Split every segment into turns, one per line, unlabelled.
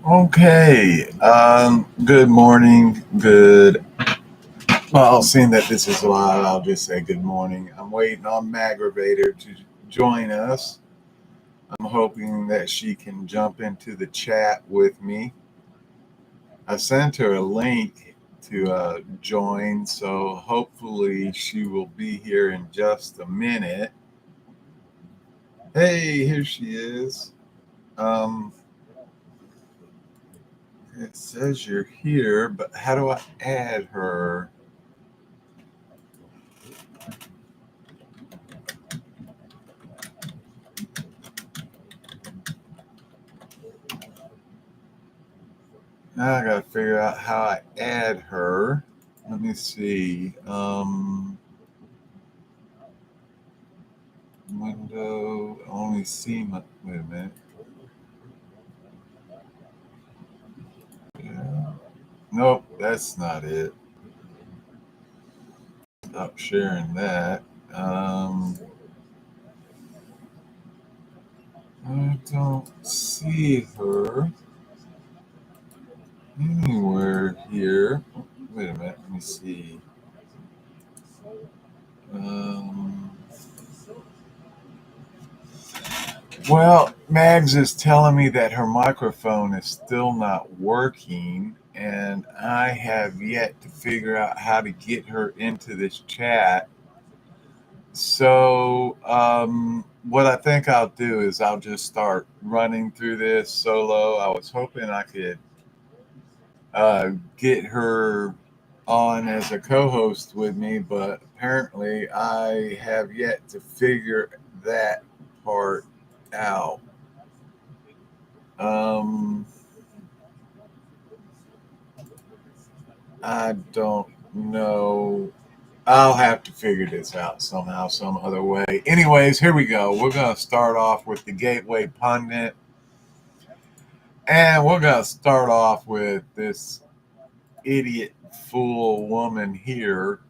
Okay. Good morning. Well, seeing that this is live, I'll just say good morning. I'm waiting on Maggravator to join us. I'm hoping that she can jump into the chat with me. I sent her a link to join, so hopefully she will be here in just a minute. Hey, here she is. Um, it says you're here, but how do I add her? Now I gotta figure out how I add her. Let me see. Window only see my. Wait a minute. Yeah. Nope, that's not it. Stop sharing that. I don't see her anywhere here. Wait a minute. Let me see. Um, Well, Mags is telling me that her microphone is still not working, and I have yet to figure out how to get her into this chat. So, what I think I'll do is I'll just start running through this solo. I was hoping I could get her on as a co host with me, but apparently I have yet to figure that part out. Um, I don't know. I'll have to figure this out somehow, some other way. Anyways, here we go. We're going to start off with the Gateway Pundit. And we're going to start off with this idiot fool woman here.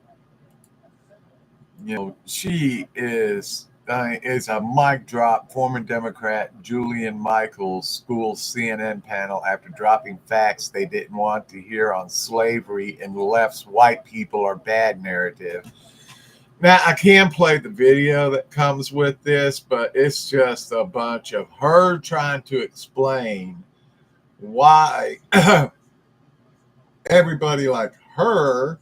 She is a mic drop. Former Democrat Julian Michaels schooled CNN panel after dropping facts they didn't want to hear on slavery and the left's white people are bad narrative. Now, I can play the video that comes with this, but it's just a bunch of her trying to explain why everybody like her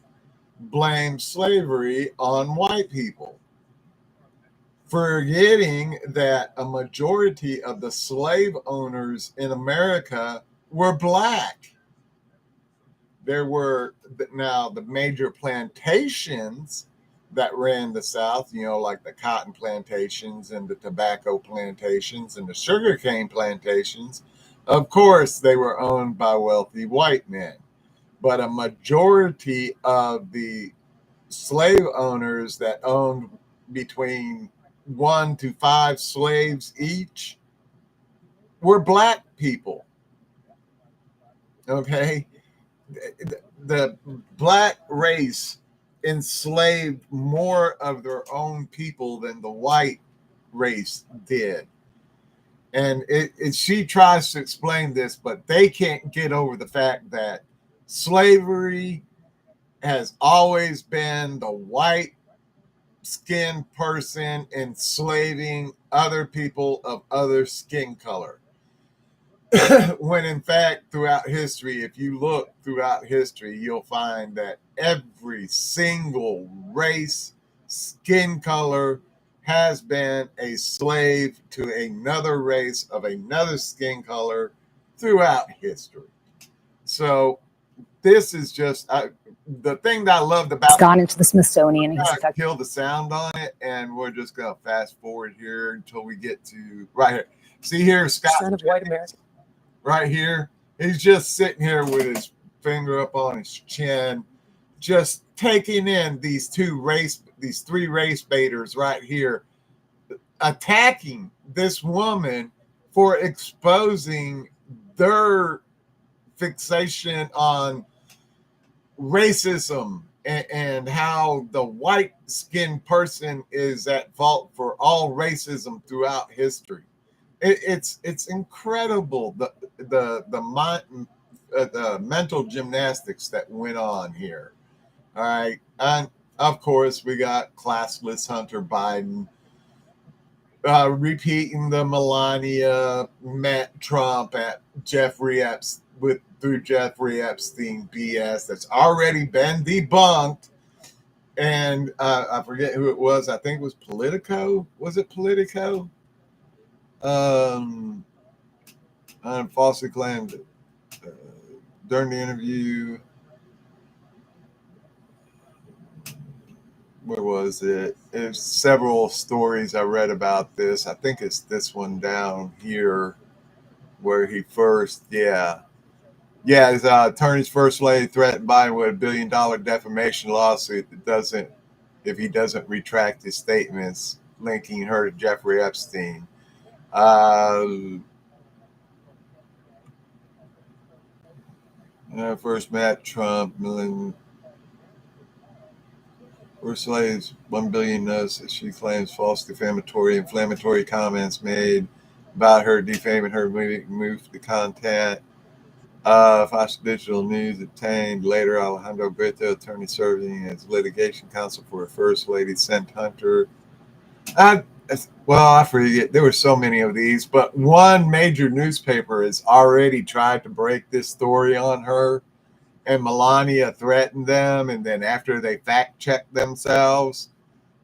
blames slavery on white people, forgetting that a majority of the slave owners in America were black. There were now the major plantations that ran the South, like the cotton plantations and the tobacco plantations and the sugarcane plantations. Of course, they were owned by wealthy white men, but a majority of the slave owners that owned between 1 to 5 slaves each were black people. Okay. The black race enslaved more of their own people than the white race did. And she tries to explain this, but they can't get over the fact that slavery has always been the white skinned person enslaving other people of other skin color. When in fact, throughout history, if you look throughout history, you'll find that every single race, skin color has been a slave to another race of another skin color throughout history. So this is just the thing that I loved about.
It's gone into the Smithsonian.
He's kill the sound on it, and we're just gonna fast forward here until we get to right here. See here, Scott.
Son of white America.
Right here, he's just sitting here with his finger up on his chin, just taking in these three race baiters right here, attacking this woman for exposing their fixation on racism and how the white skinned person is at fault for all racism throughout history. It's incredible the mental gymnastics that went on here. All right, and of course we got classless Hunter Biden repeating the Melania met Trump at Jeffrey Epstein through Jeffrey Epstein BS that's already been debunked. And I forget who it was. I think it was Politico. Was it Politico? Falsely claimed during the interview. Where was it? There's several stories I read about this. I think it's this one down here where he first, his attorney's first lady threatened Biden with $1 billion defamation lawsuit if he doesn't retract his statements linking her to Jeffrey Epstein. First met Trump, First Lady's $1 billion notes that she claims false defamatory, inflammatory comments made about her, defaming her, moved the content. Fox Digital News obtained later Alejandro Brito, attorney serving as litigation counsel for First Lady, sent Hunter. I forget. There were so many of these, but one major newspaper has already tried to break this story on her, and Melania threatened them, and then after they fact-checked themselves,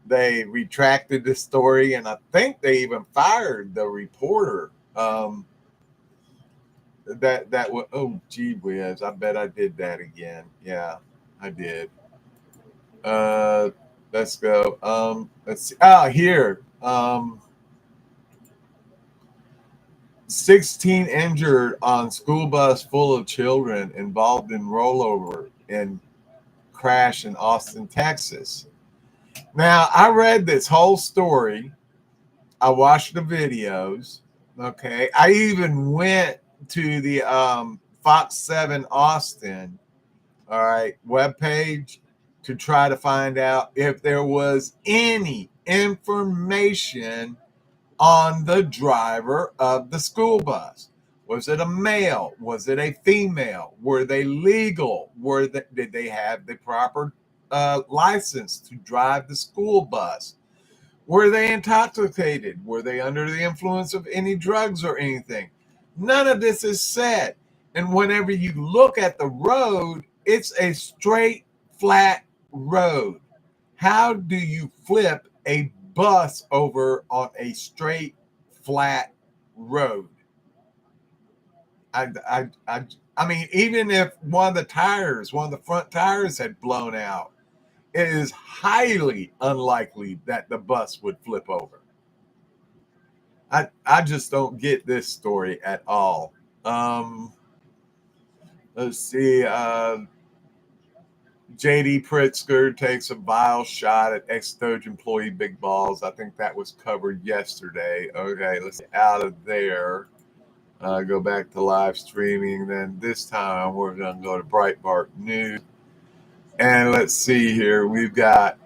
they retracted the story, and I think they even fired the reporter. That was, oh gee whiz, I bet I did that again. Yeah, I did. Let's go. Let's see. Here. 16 injured on school bus full of children involved in rollover in crash in Austin, Texas. Now, I read this whole story. I watched the videos. Okay. I even went to the Fox 7 Austin, all right, webpage to try to find out if there was any information on the driver of the school bus. Was it a male? Was it a female? Were they legal? Did they have the proper license to drive the school bus? Were they intoxicated? Were they under the influence of any drugs or anything? None of this is said. And whenever you look at the road, it's a straight, flat road. How do you flip a bus over on a straight, flat road? I mean, even if one of the front tires had blown out, it is highly unlikely that the bus would flip over. I just don't get this story at all. Let's see. JD Pritzker takes a vile shot at ex-Doge employee Big Balls. I think that was covered yesterday. Okay, let's get out of there. Go back to live streaming. Then this time we're going to go to Breitbart News. And let's see here. We've got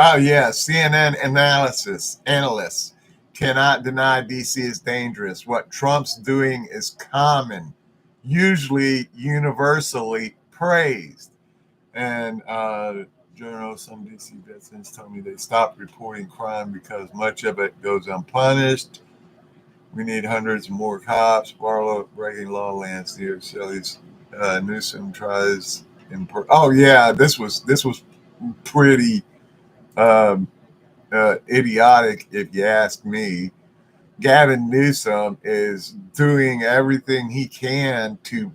CNN analysts cannot deny DC is dangerous. What Trump's doing is common, usually universally praised. And some DC veterans told me they stopped reporting crime because much of it goes unpunished. We need hundreds more cops. Barlow breaking law lands near Shelley's. Newsom tries. This was pretty idiotic, if you ask me. Gavin Newsom is doing everything he can to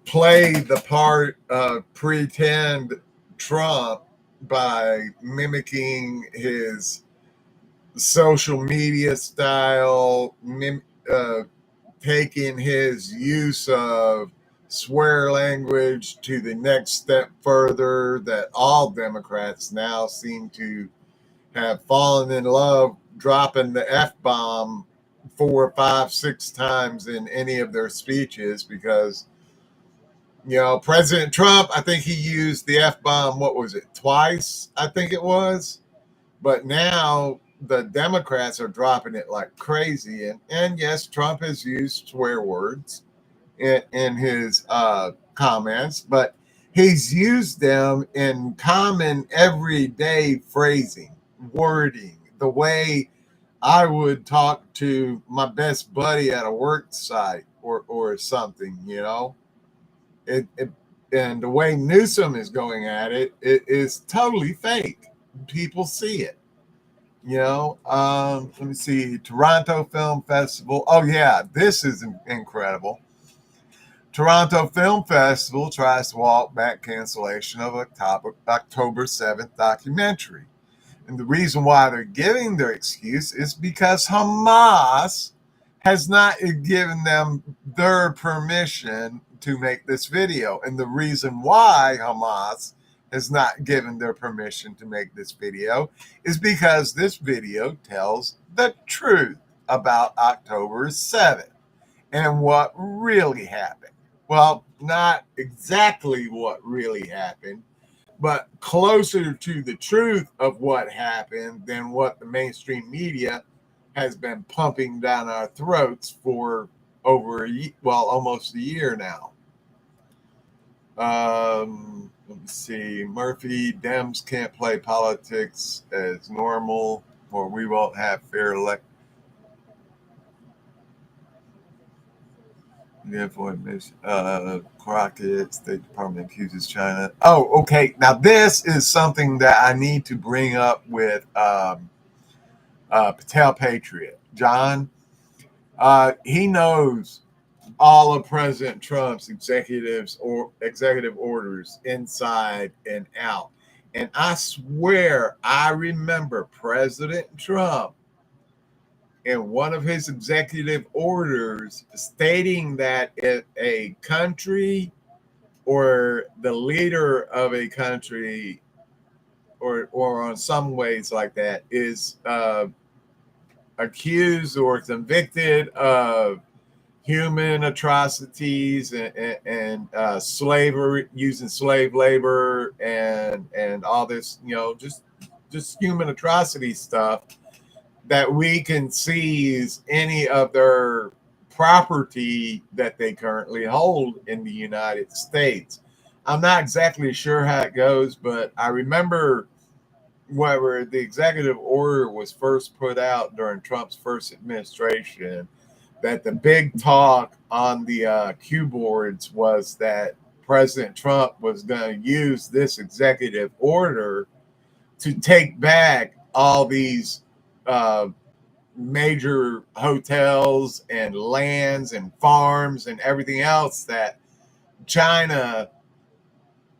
play the part of pretend Trump by mimicking his social media style, taking his use of swear language to the next step further that all Democrats now seem to have fallen in love, dropping the F-bomb 4, 5, 6 times in any of their speeches, because President Trump, I think he used the F-bomb, what was it, twice, I think it was. But now the Democrats are dropping it like crazy. And yes, Trump has used swear words in his comments, but he's used them in common everyday phrasing, wording, the way I would talk to my best buddy at a work site or something, It, and the way Newsom is going at it is totally fake. People see it. Let me see. Toronto Film Festival. Oh yeah, this is incredible. Toronto Film Festival tries to walk back cancellation of October 7th documentary. And the reason why they're giving their excuse is because Hamas has not given them their permission to make this video. And the reason why Hamas has not given their permission to make this video is because this video tells the truth about October 7th and what really happened. Well, not exactly what really happened, but closer to the truth of what happened than what the mainstream media has been pumping down our throats for over almost a year now. Let me see. Murphy, Dems can't play politics as normal, or we won't have fair elect. Crockett, State Department accuses China. Oh, okay. Now this is something that I need to bring up with Patel Patriot. John, he knows all of President Trump's executive orders inside and out. And I swear I remember President Trump in one of his executive orders stating that if a country or the leader of a country or on some ways like that is accused or convicted of human atrocities and slavery, using slave labor and all this, just human atrocity stuff, that we can seize any of their property that they currently hold in the United States. I'm not exactly sure how it goes, but I remember whenever the executive order was first put out during Trump's first administration, that the big talk on the cue boards was that President Trump was going to use this executive order to take back all these major hotels and lands and farms and everything else that China,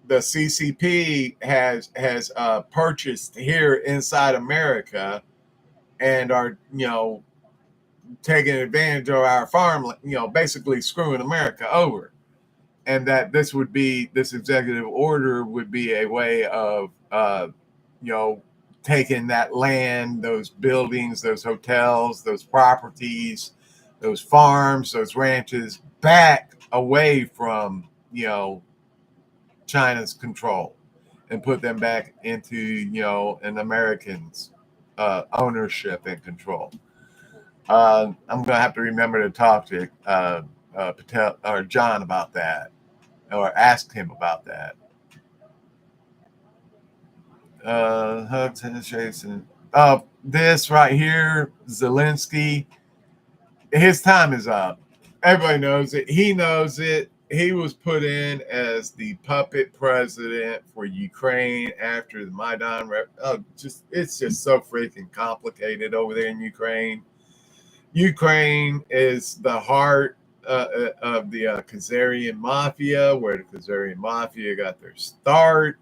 the CCP, has purchased here inside America and are taking advantage of our farmland, basically screwing America over. And that this executive order would be a way of taking that land, those buildings, those hotels, those properties, those farms, those ranches back away from, China's control and put them back into, an American's ownership and control. I'm going to have to remember to talk to Patel or John about that, or ask him about that. Hugs and Jason. This right here, Zelensky, his time is up. Everybody knows it. He knows it. He was put in as the puppet president for Ukraine after the Maidan. It's just so freaking complicated over there in Ukraine. Ukraine is the heart of the Khazarian Mafia, where the Khazarian Mafia got their start.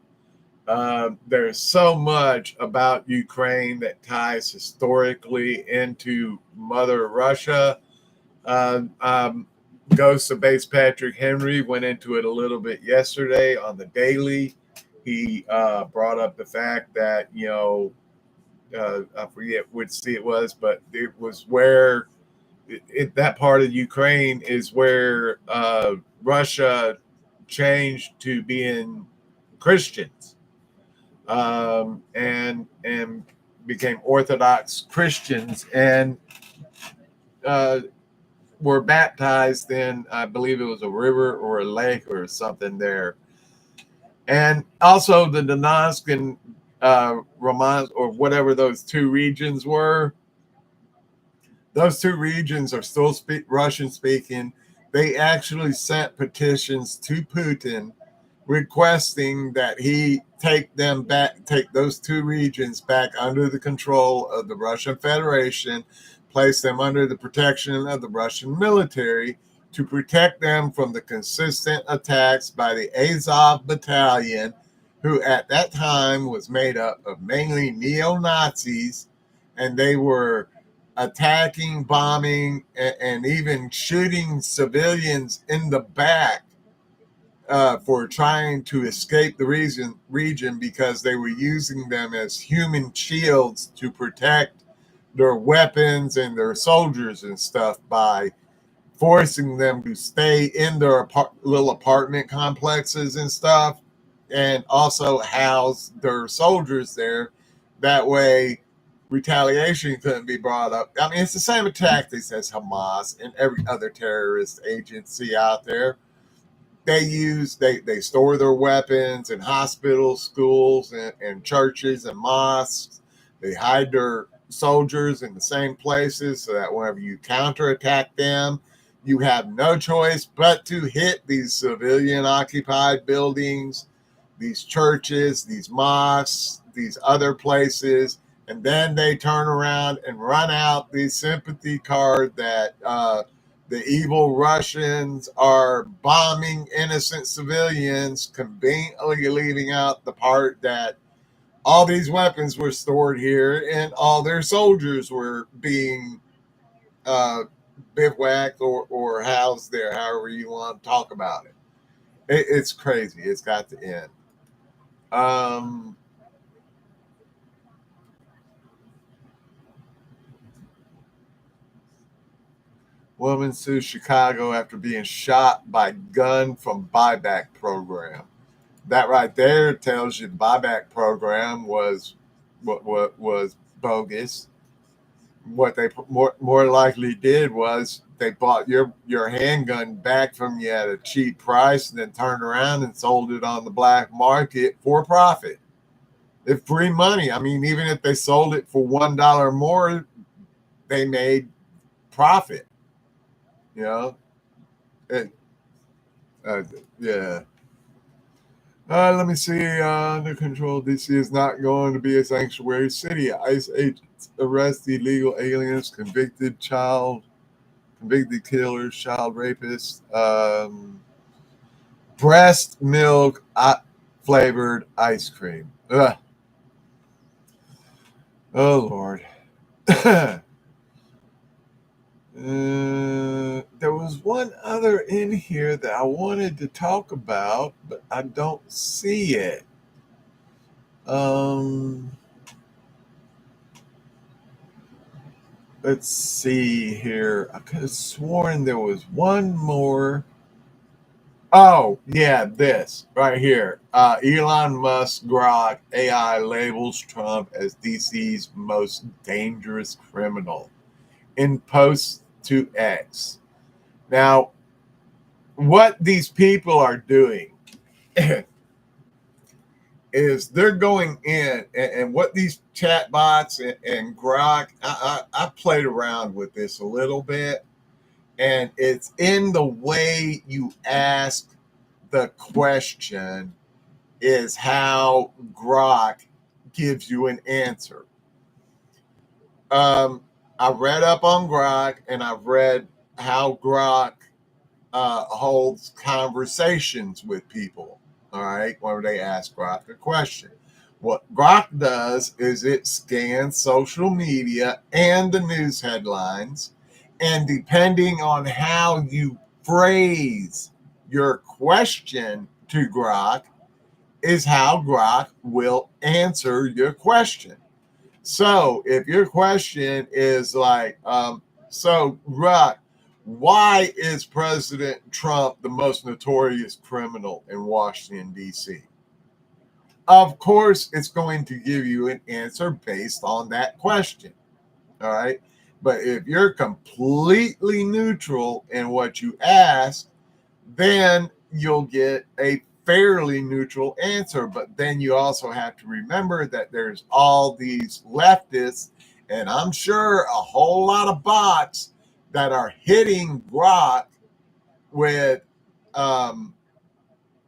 There's so much about Ukraine that ties historically into Mother Russia. Ghost of Base Patrick Henry went into it a little bit yesterday on the Daily. He brought up the fact that, I forget which city it was, but it was where that part of Ukraine is where Russia changed to being Christians, and became Orthodox Christians, and were baptized in, I believe it was a river or a lake or something there. And also the Donetsk and Romansk, or whatever those two regions were, those two regions are still Russian speaking. They actually sent petitions to Putin requesting that he take those two regions back under the control of the Russian Federation, place them under the protection of the Russian military to protect them from the consistent attacks by the Azov Battalion, who at that time was made up of mainly neo-Nazis, and they were attacking, bombing, and even shooting civilians in the back for trying to escape the region because they were using them as human shields to protect their weapons and their soldiers and stuff by forcing them to stay in their little apartment complexes and stuff, and also house their soldiers there. That way retaliation couldn't be brought up. I mean, it's the same tactics as Hamas and every other terrorist agency out there. They store their weapons in hospitals, schools, and churches and mosques. They hide their soldiers in the same places so that whenever you counterattack them, you have no choice but to hit these civilian occupied buildings, these churches, these mosques, these other places, and then they turn around and run out the sympathy card that the evil Russians are bombing innocent civilians, conveniently leaving out the part that all these weapons were stored here and all their soldiers were being bivouacked or housed there, however you want to talk about it. It's crazy. It's got to end. Woman sues Chicago after being shot by gun from buyback program. That right there tells you the buyback program was what was bogus. What they more likely did was they bought your handgun back from you at a cheap price and then turned around and sold it on the black market for profit. It's free money. I mean, even if they sold it for $1 more, they made profit. You know, yeah. Let me see. Under control, DC is not going to be a sanctuary city. ICE agents arrest illegal aliens, convicted killers, child rapists. Breast milk flavored ice cream. Ugh. Oh Lord. There was one other in here that I wanted to talk about, but I don't see it. Let's see here. I could have sworn there was one more. Oh, yeah, this right here. Elon Musk Grok AI labels Trump as DC's most dangerous criminal in post to X. Now, what these people are doing is they're going in and what these chat bots and Grok, I played around with this a little bit, and it's in the way you ask the question is how Grok gives you an answer. I read up on Grok, and I've read how Grok holds conversations with people. All right, whenever they ask Grok a question. What Grok does is it scans social media and the news headlines, and depending on how you phrase your question to Grok is how Grok will answer your question. So if your question is like, so Grok, Why is President Trump the most notorious criminal in Washington, D.C.? Of course, it's going to give you an answer based on that question. All right. But if you're completely neutral in what you ask, then you'll get a fairly neutral answer. But then you also have to remember that there's all these leftists, and I'm sure a whole lot of bots that are hitting Grok with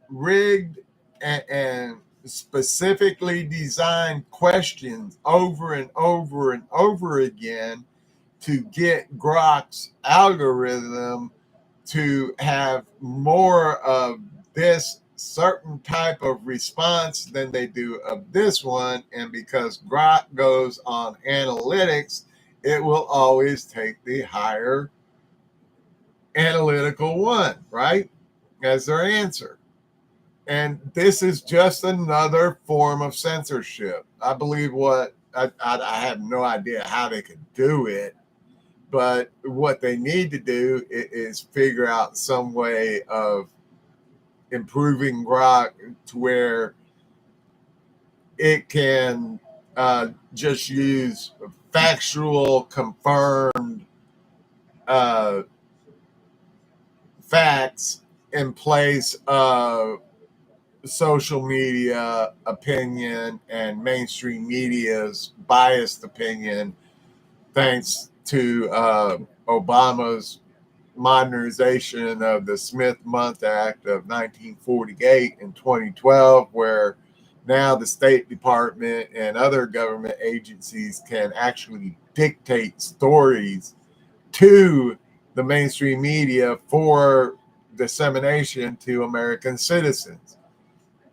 rigged and specifically designed questions over and over and over again to get Grok's algorithm to have more of this certain type of response than they do of this one. And because Grok goes on analytics, it will always take the higher analytical one, right, as their answer. And this is just another form of censorship. I believe I have no idea how they could do it, but what they need to do is figure out some way of improving Grok to where it can just use factual, confirmed facts in place of social media opinion and mainstream media's biased opinion, thanks to Obama's modernization of the Smith-Mundt Act of 1948 and 2012, where now the State Department and other government agencies can actually dictate stories to the mainstream media for dissemination to American citizens.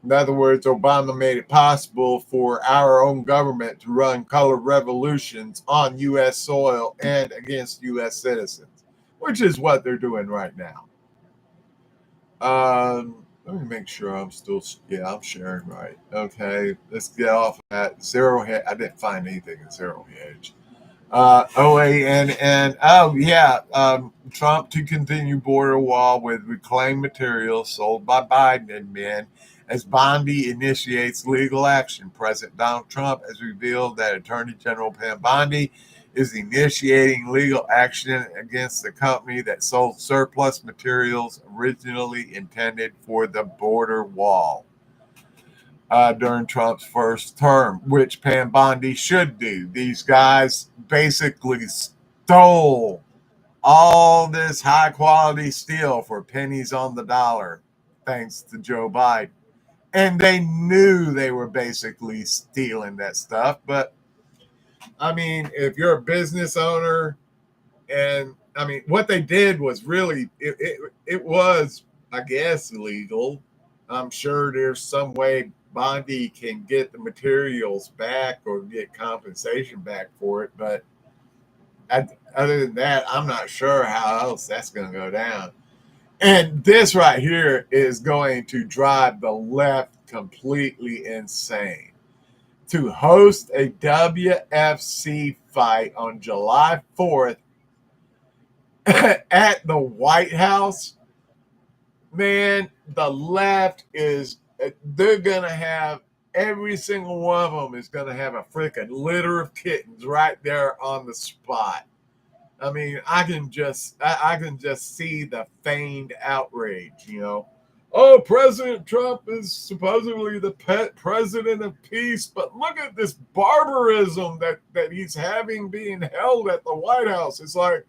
In other words, Obama made it possible for our own government to run color revolutions on U.S. soil and against U.S. citizens, which is what they're doing right now. Let me make sure I'm sharing right. Okay, let's get off that. Zero Hedge. I didn't find anything in Zero Hedge. OANN. Oh, yeah. Trump to continue border wall with reclaimed materials sold by Biden admin as Bondi initiates legal action. President Donald Trump has revealed that Attorney General Pam Bondi is initiating legal action against the company that sold surplus materials originally intended for the border wall during Trump's first term, which Pam Bondi should do. These guys basically stole all this high quality steel for pennies on the dollar, thanks to Joe Biden. And they knew they were basically stealing that stuff. But I mean, if you're a business owner, and I mean, what they did was really, it was, I guess, illegal. I'm sure there's some way Bondi can get the materials back or get compensation back for it. But other than that, I'm not sure how else that's going to go down. And this right here is going to drive the left completely insane. To host a WFC fight on July 4th at the White House, man, the left they're going to have, every single one of them is going to have a freaking litter of kittens right there on the spot. I mean, I can just see the feigned outrage, you know. Oh, President Trump is supposedly the pet president of peace, but look at this barbarism that he's having being held at the White House. It's like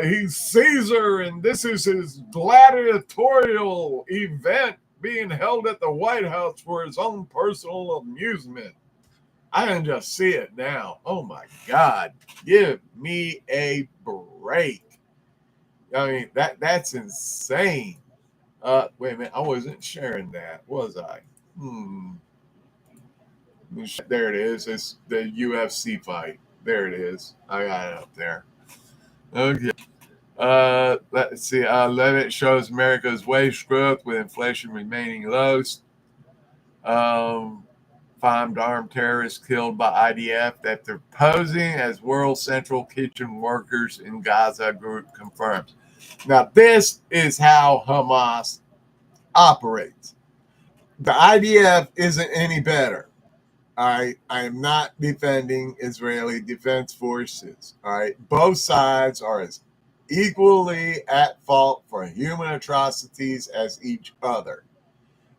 he's Caesar, and this is his gladiatorial event being held at the White House for his own personal amusement. I can just see it now. Oh my God. Give me a break. I mean, that's insane. Wait a minute. I wasn't sharing that, was I? There it is. It's the UFC fight. There it is. I got it up there. Okay. Let's see. Levitt shows America's wage growth with inflation remaining low. confirmed armed terrorists killed by IDF that they're posing as World Central Kitchen workers in Gaza, group confirms. Now, this is how Hamas operates. The IDF isn't any better. All right. I am not defending Israeli Defense Forces. All right. Both sides are as equally at fault for human atrocities as each other.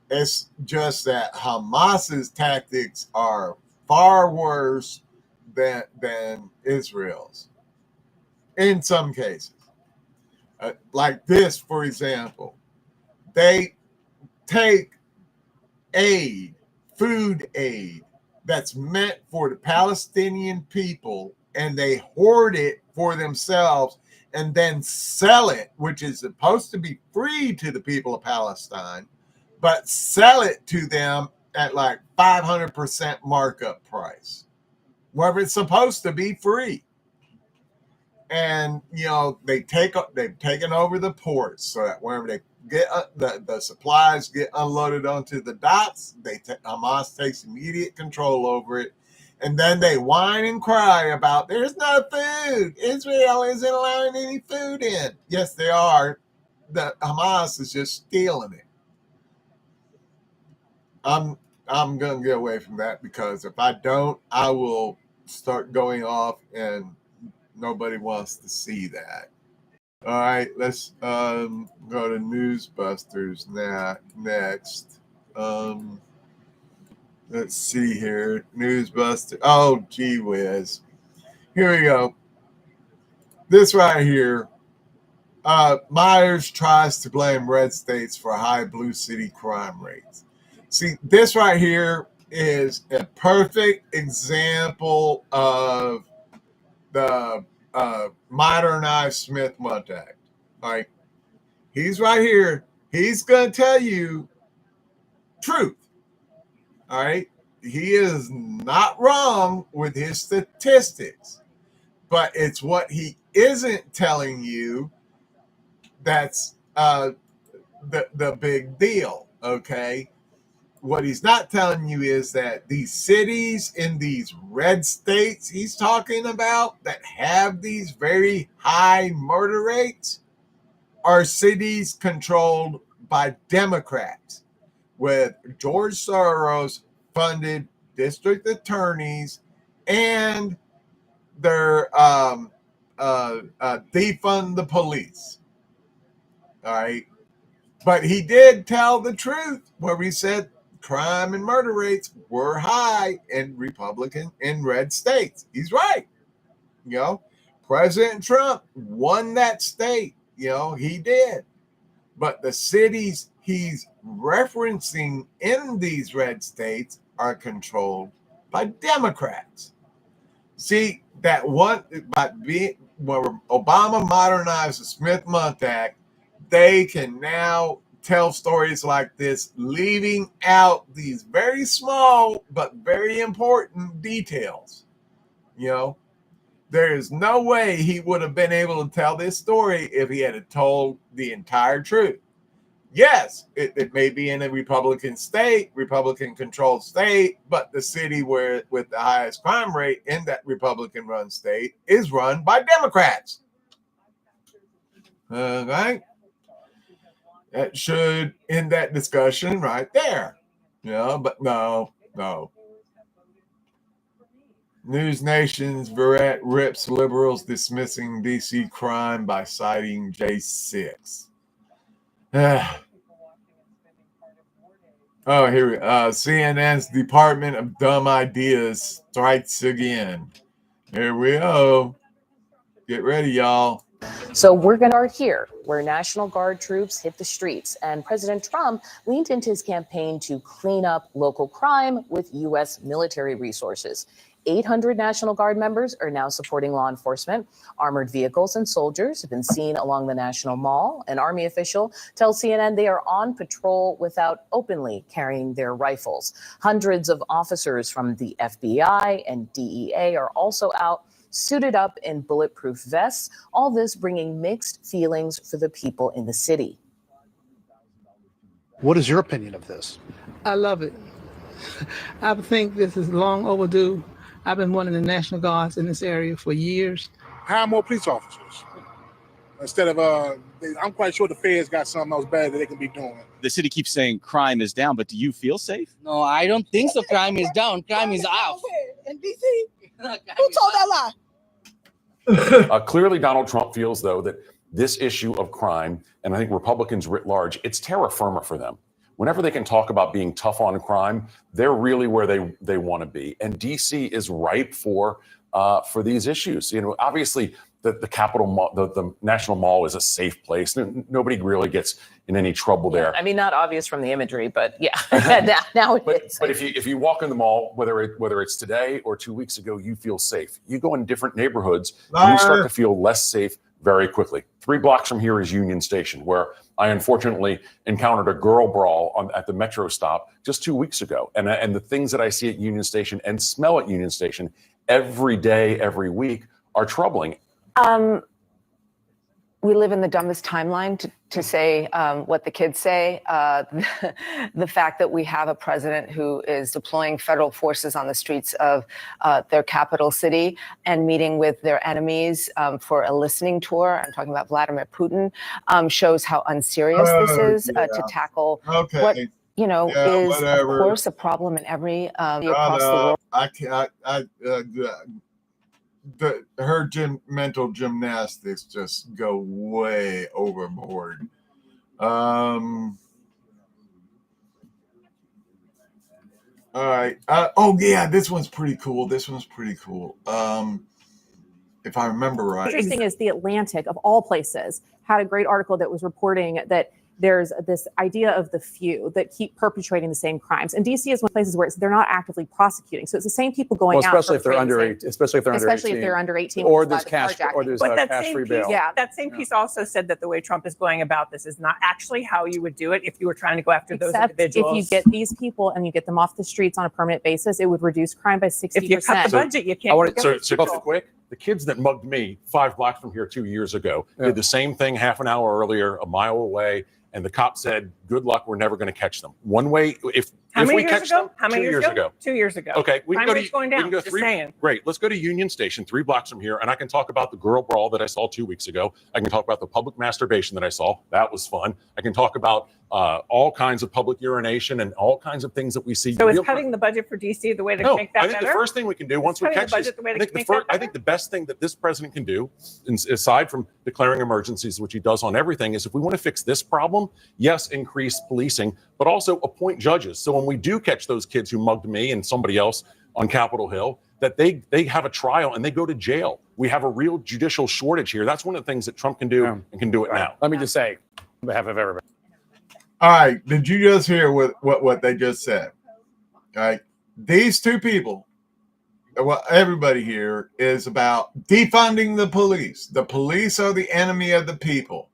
It's just that Hamas's tactics are far worse than Israel's in some cases. Like this, for example, they take aid, food aid, that's meant for the Palestinian people, and they hoard it for themselves and then sell it, which is supposed to be free to the people of Palestine, but sell it to them at like 500% markup price, where it's supposed to be free. And, you know, they've taken over the ports so that wherever they get the supplies get unloaded onto the docks, Hamas takes immediate control over it. And then they whine and cry about there's no food. Israel isn't allowing any food in. Yes, they are. The Hamas is just stealing it. I'm gonna get away from that, because if I don't, I will start going off and nobody wants to see that. All right, let's go to Newsbusters now. Next, let's see here. Newsbuster. Oh, gee whiz. Here we go. This right here. Myers tries to blame red states for high blue city crime rates. See, this right here is a perfect example of the modernized Smith-Mundt Act. All right. He's right here. He's going to tell you truth. All right. He is not wrong with his statistics, but it's what he isn't telling you that's the big deal. Okay. What he's not telling you is that these cities in these red states he's talking about that have these very high murder rates are cities controlled by Democrats with George Soros funded district attorneys, and they're defund the police. All right. But he did tell the truth where he said crime and murder rates were high in Republican in red states. He's right. You know, President Trump won that state. You know, he did. But the cities he's referencing in these red states are controlled by Democrats. See, that one, when Obama modernized the Smith-Mundt Act, they can now tell stories like this, leaving out these very small but very important details. You know, there is no way he would have been able to tell this story if he had told the entire truth. Yes, it may be in a Republican state, Republican-controlled state, but the city with the highest crime rate in that Republican-run state is run by Democrats. Right? That should end that discussion right there. You know, but no. News Nation's Verrett rips liberals dismissing DC crime by citing J6. Oh, here we go. CNN's Department of Dumb Ideas strikes again. Here we go. Get ready, y'all.
So we're going to start here, where National Guard troops hit the streets, and President Trump leaned into his campaign to clean up local crime with U.S. military resources. 800 National Guard members are now supporting law enforcement. Armored vehicles and soldiers have been seen along the National Mall. An Army official tells CNN they are on patrol without openly carrying their rifles. Hundreds of officers from the FBI and DEA are also out, suited up in bulletproof vests, all this bringing mixed feelings for the people in the city.
What is your opinion of this?
I love it.
I think this is long overdue. I've been wanting the National Guards in this area for years.
Hire more police officers instead of I'm quite sure the feds got something else better that they can be doing.
The city keeps saying crime is down, but do you feel safe?
No, I don't think so. Crime is down. Crime is up.
In DC? Who told that lie?
Clearly, Donald Trump feels, though, that this issue of crime, and I think Republicans writ large, it's terra firma for them. Whenever they can talk about being tough on crime, they're really where they want to be. And DC is ripe for these issues. You know, obviously, the Capitol Mall, the National Mall is a safe place. Nobody really gets in any trouble there.
I mean, not obvious from the imagery, but yeah, now it is.
But if you walk in the mall, whether it's today or 2 weeks ago, you feel safe. You go in different neighborhoods, and you start to feel less safe very quickly. 3 blocks from here is Union Station, where I unfortunately encountered a girl brawl at the Metro stop just 2 weeks ago. And the things that I see at Union Station and smell at Union Station every day, every week are troubling.
We live in the dumbest timeline to say what the kids say. The fact that we have a president who is deploying federal forces on the streets of their capital city and meeting with their enemies for a listening tour, I'm talking about Vladimir Putin, shows how unserious this is to tackle what, you know, is of course a problem in every across the world.
Her mental gymnastics just go way overboard. All right. Oh yeah, this one's pretty cool. If I remember right.
Interesting is The Atlantic, of all places, had a great article that was reporting that there's this idea of the few that keep perpetrating the same crimes. And DC is one of the places where they're not actively prosecuting. So it's the same people going out.
Especially if they're under 18. Especially if they're under 18.
Or
there's cash-free bail.
Yeah, that same piece also said that the way Trump is going about this is not actually how you would do it if you were trying to go after those individuals.
If you get these people and you get them off the streets on a permanent basis, it would reduce crime by 60%.
If you cut the budget, you can't.
So quick. The kids that mugged me 5 blocks from here 2 years ago did the same thing half an hour earlier, a mile away. And the cop said, "Good luck. We're never going to catch them." One way, if we catch them,
how many years ago? 2 years ago.
Okay, we can go to
going down.
We can go
just saying.
Great. Let's go to Union Station, 3 blocks from here, and I can talk about the girl brawl that I saw 2 weeks ago. I can talk about the public masturbation that I saw. That was fun. I can talk about all kinds of public urination and all kinds of things that we see.
So is cutting the budget for DC the way to make that better?
I think the first thing we can do once we catch this, I think the best thing that this president can do, aside from declaring emergencies, which he does on everything, is if we want to fix this problem, yes, increase policing, but also appoint judges. So when we do catch those kids who mugged me and somebody else on Capitol Hill, that they have a trial and they go to jail. We have a real judicial shortage here. That's one of the things that Trump can do and can do it now.
Let me just say, on behalf of everybody.
All right, did you just hear what they just said? All right, these two people, well, everybody here is about defunding the police. The police are the enemy of the people.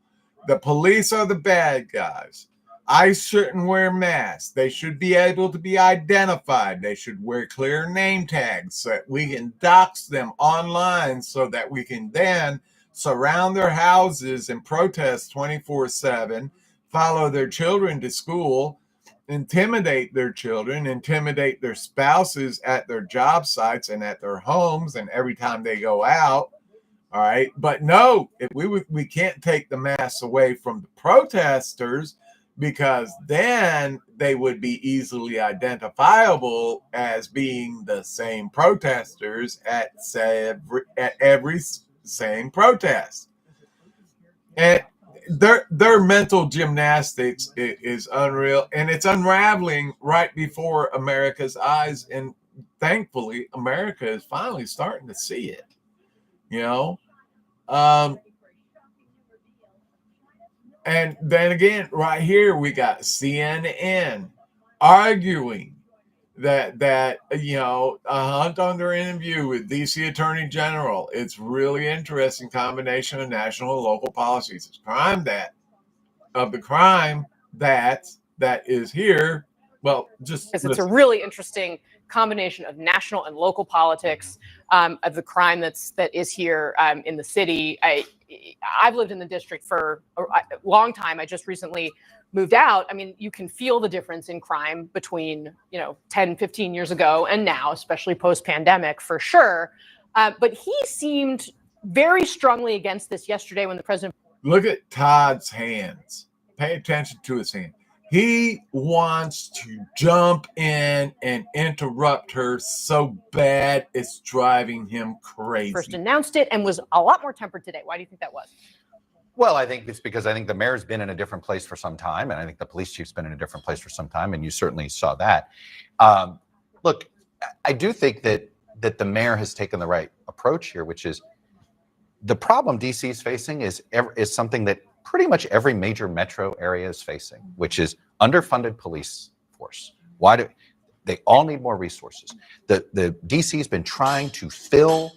The police are the bad guys. I shouldn't wear masks. They should be able to be identified. They should wear clear name tags so that we can dox them online so that we can then surround their houses and protest 24/7. Follow their children to school, intimidate their children, intimidate their spouses at their job sites and at their homes and every time they go out. All right. But no, if we can't take the masks away from the protesters because then they would be easily identifiable as being the same protesters at every same protest. And their mental gymnastics is unreal, and it's unraveling right before America's eyes. And thankfully, America is finally starting to see it. You know, and then again, right here we got CNN arguing that you know, a hunt under interview with DC Attorney General. It's really interesting combination of national and local policies. It's crime that is here. Well,
it's a really interesting combination of national and local politics of the crime that is here in the city. I've lived in the district for a long time. I just recently moved out, I mean, you can feel the difference in crime between, 10, 15 years ago and now, especially post-pandemic for sure. But he seemed very strongly against this yesterday when the president.
Look at Todd's hands. Pay attention to his hand. He wants to jump in and interrupt her so bad it's driving him crazy.
First announced it and was a lot more tempered today. Why do you think that was?
Well, I think it's because I think the mayor's been in a different place for some time, and I think the police chief's been in a different place for some time, and you certainly saw that. Look, I do think that the mayor has taken the right approach here, which is the problem DC is facing is something that pretty much every major metro area is facing, which is underfunded police force. Why do they all need more resources? The DC has been trying to fill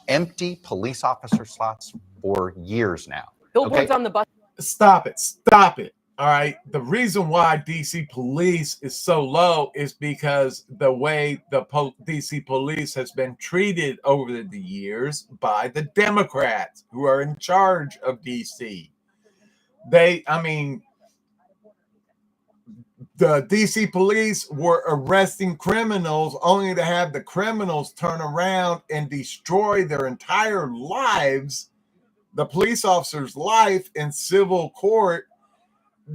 empty police officer slots for years now.
Billboards on the bus.
Stop it. All right. The reason why DC police is so low is because the way the DC police has been treated over the years by the Democrats who are in charge of DC. The DC police were arresting criminals only to have the criminals turn around and destroy their entire lives, the police officer's life in civil court,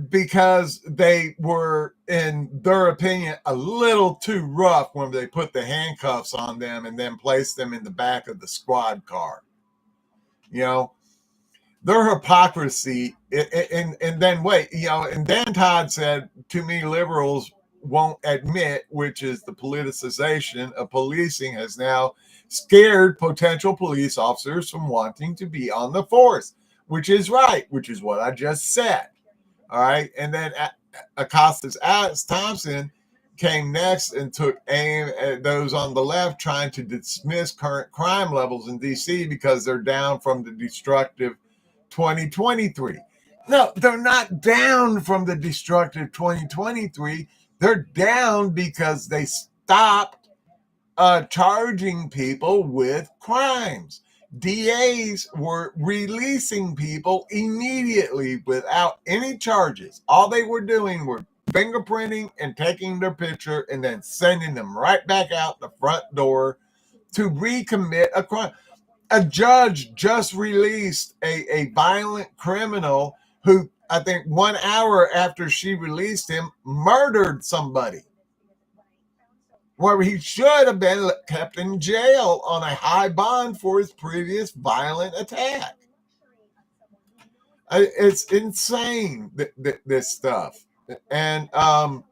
because they were, in their opinion, a little too rough when they put the handcuffs on them and then placed them in the back of the squad car. Their hypocrisy, and then wait, and Dan Todd said, too many liberals won't admit, which is the politicization of policing has now scared potential police officers from wanting to be on the force, which is right, which is what I just said. All right. And then Acosta's Alex Thompson came next and took aim at those on the left trying to dismiss current crime levels in DC because they're down from the destructive 2023. No, they're not down from the destructive 2023. They're down because they stopped charging people with crimes. DAs were releasing people immediately without any charges. All they were doing were fingerprinting and taking their picture and then sending them right back out the front door to recommit a crime. A judge just released a violent criminal who, I think 1 hour after she released him, murdered somebody, where he should have been kept in jail on a high bond for his previous violent attack. It's insane, this stuff. And 5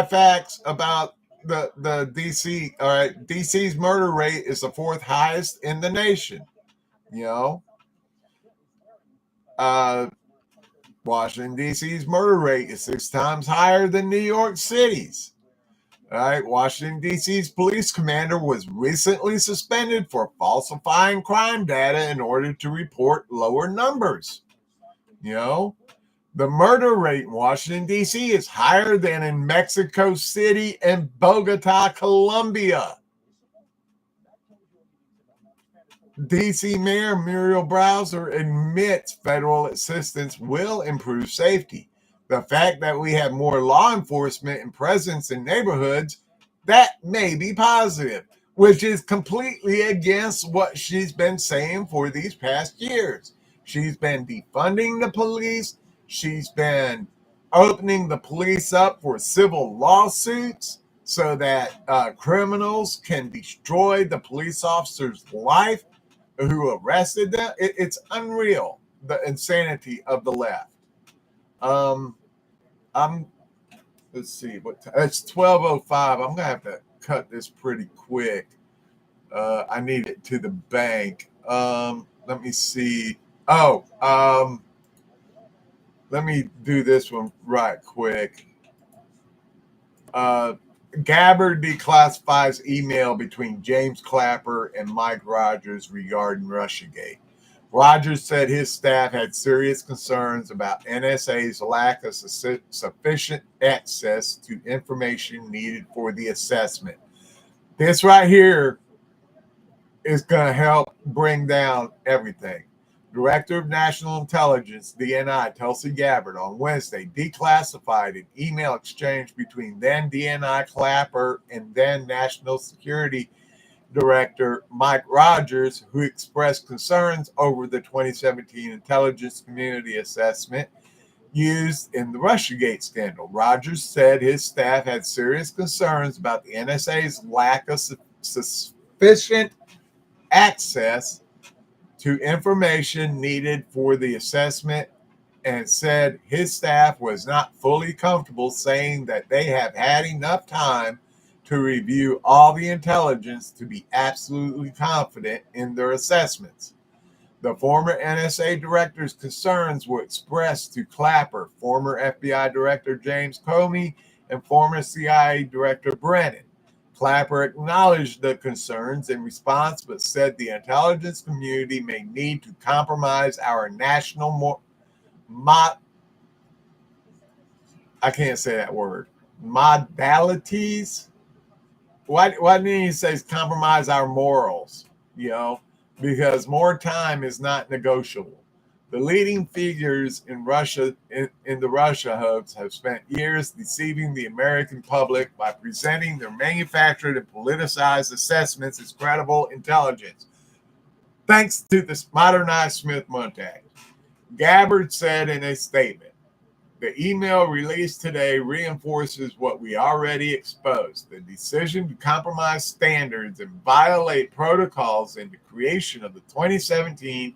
facts about the DC. All right, DC's murder rate is the 4th highest in the nation. Washington, D.C.'s murder rate is 6 times higher than New York City's. All right, Washington, D.C.'s police commander was recently suspended for falsifying crime data in order to report lower numbers. The murder rate in Washington, D.C. is higher than in Mexico City and Bogota, Colombia. DC Mayor Muriel Bowser admits federal assistance will improve safety. The fact that we have more law enforcement and presence in neighborhoods, that may be positive, which is completely against what she's been saying for these past years. She's been defunding the police. She's been opening the police up for civil lawsuits so that criminals can destroy the police officer's life who arrested them. It's unreal, the insanity of the left. Let's see it's 12:05. I'm gonna have to cut this pretty quick. I need it to the bank. Let me see. Let me do this one right quick. Gabbard declassifies email between James Clapper and Mike Rogers regarding Russiagate. Rogers said his staff had serious concerns about NSA's lack of sufficient access to information needed for the assessment. This right here is going to help bring down everything, Director of National Intelligence, DNI, Tulsi Gabbard, on Wednesday declassified an email exchange between then DNI Clapper and then National Security Director Mike Rogers, who expressed concerns over the 2017 intelligence community assessment used in the Russiagate scandal. Rogers said his staff had serious concerns about the NSA's lack of sufficient access to information needed for the assessment, and said his staff was not fully comfortable saying that they have had enough time to review all the intelligence to be absolutely confident in their assessments. The former NSA director's concerns were expressed to Clapper, former FBI Director James Comey, and former CIA Director Brennan. Clapper acknowledged the concerns in response, but said the intelligence community may need to compromise our national I can't say that word. Modalities. Why didn't he say compromise our morals? Because more time is not negotiable. The leading figures in Russia, in the Russia hoax, have spent years deceiving the American public by presenting their manufactured and politicized assessments as credible intelligence, thanks to this modernized Smith-Montag. Gabbard said in a statement, "The email released today reinforces what we already exposed. The decision to compromise standards and violate protocols in the creation of the 2017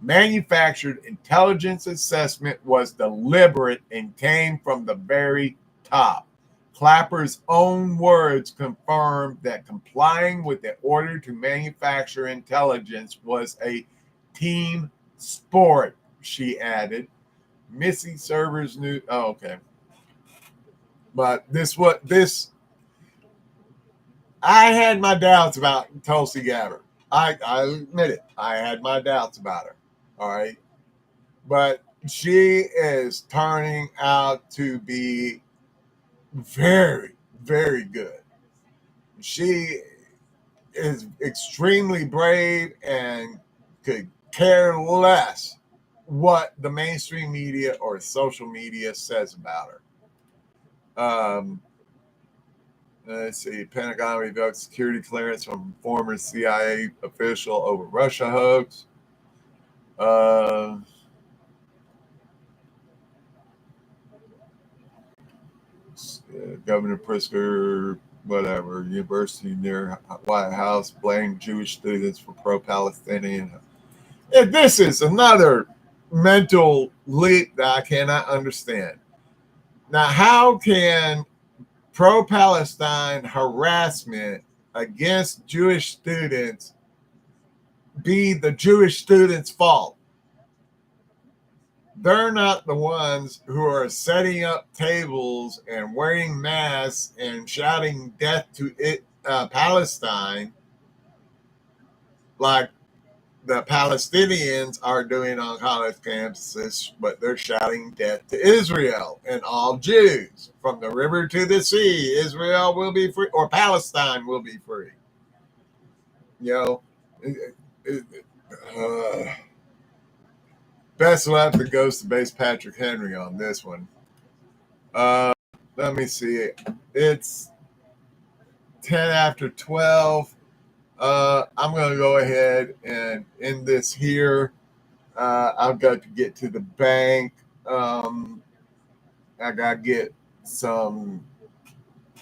manufactured intelligence assessment was deliberate and came from the very top." Clapper's own words confirmed that complying with the order to manufacture intelligence was a team sport, she added. Missy Servers knew. Oh, okay. But I had my doubts about Tulsi Gabbard. I admit it. I had my doubts about her. All right. But she is turning out to be very, very good. She is extremely brave and could care less what the mainstream media or social media says about her. Let's see. Pentagon revoked security clearance from former CIA official over Russia hoax. Governor Pritzker, whatever, university near White House blamed Jewish students for pro-Palestinian. This is another mental leap that I cannot understand. Now, how can pro-Palestine harassment against Jewish students be the Jewish students' fault? They're not the ones who are setting up tables and wearing masks and shouting death to Palestine like the Palestinians are doing on college campuses, but they're shouting death to Israel and all Jews. From the river to the sea, Israel will be free, or Palestine will be free. Best of luck to Ghost Base Patrick Henry on this one. Let me see. It's 10 after 12. I'm going to go ahead and end this here. I've got to get to the bank. I got to get some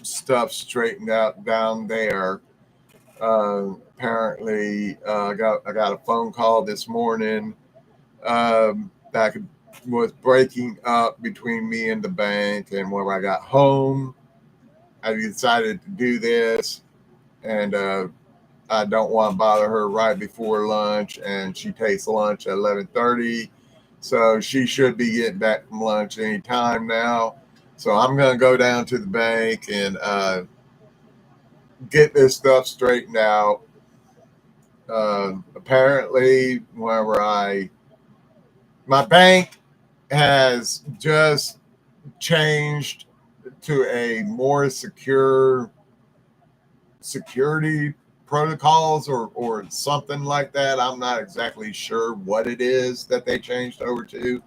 stuff straightened out down there. Apparently, I got a phone call this morning that was breaking up between me and the bank. And when I got home, I decided to do this. And I don't want to bother her right before lunch, and she takes lunch at 11:30, so she should be getting back from lunch any time now. So I'm going to go down to the bank and get this stuff straightened out. Apparently, my bank has just changed to a more secure security protocols or something like that. I'm not exactly sure what it is that they changed over to,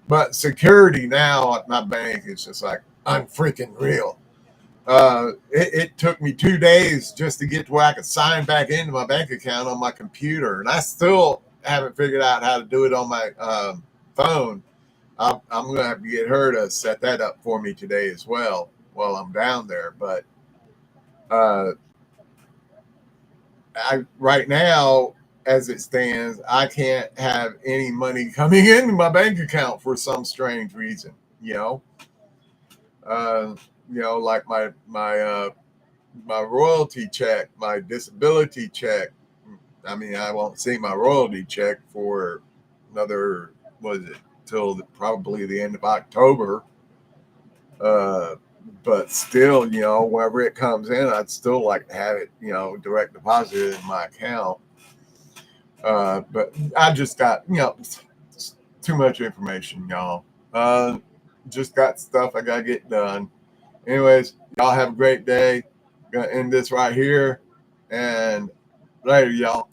but security now at my bank is just like unfreaking real. It took me 2 days just to get to where I could sign back into my bank account on my computer, and I still haven't figured out how to do it on my phone. I'm going to have to get her to set that up for me today as well while I'm down there. But right now, as it stands, I can't have any money coming into my bank account for some strange reason, like my royalty check, my disability check. I mean, I won't see my royalty check for another, till probably the end of October. But still, wherever it comes in, I'd still like to have it, direct deposited in my account. But I just got, too much information, y'all. Just got stuff I got to get done. Anyways, y'all have a great day. Gonna end this right here. And later, y'all.